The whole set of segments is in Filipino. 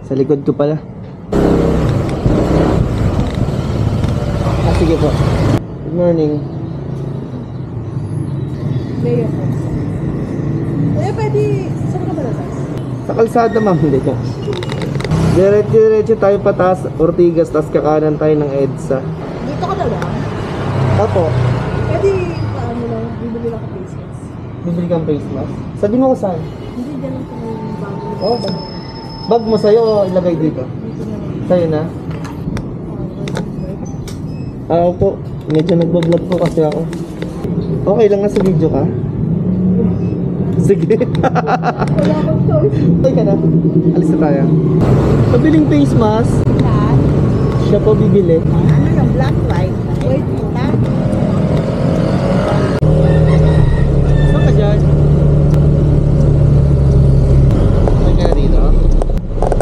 Sa likod ko pala. Sige po. Good morning. Mayo po. Pwede, saan ka ba natas? Sa kalsada, ma'am. Hindi ka. Diretso tayo pataas, Ortigas, tas kakanan tayo ng EDSA. Dito ka na lang? Apo, Pwede, paano lang, bibili lang ka face mask. bibili kang face mask. Sabi mo ko saan? Hindi, dyan lang ito yung bago. Oo, bag. Bag mo sa'yo o ilagay dito? Dito na lang. Sa'yo na? Ako po, medyo nagbablog po kasi ako. Okay lang nga sa video ka? Sige. Wala akong choice. Okay ka na? Alis na tayo. Pabiling face mask. Saan? Siya po bibili. Ano yung black light? Wait, ha? Saan ka dyan? Saan ka na dito?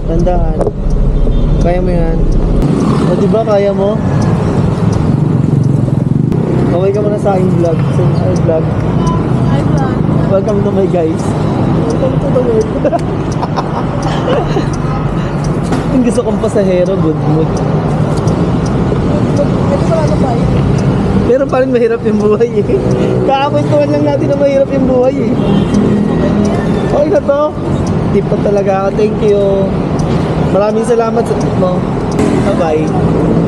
Tandaan. Kaya mo yan. O diba kaya mo? Okay ka muna sa aking vlog. Sa aking vlog. Hi, vlog. Welcome to my guys. Welcome to the world. Yung gusto kong pasahero, good mood. Ito sa ano ba yun? Pero pa rin mahirap yung buhay eh. Kakakwentuhan lang natin na mahirap yung buhay eh. Okay na to. Tip pa talaga ako. Thank you. Maraming salamat sa tip mo. Bye-bye.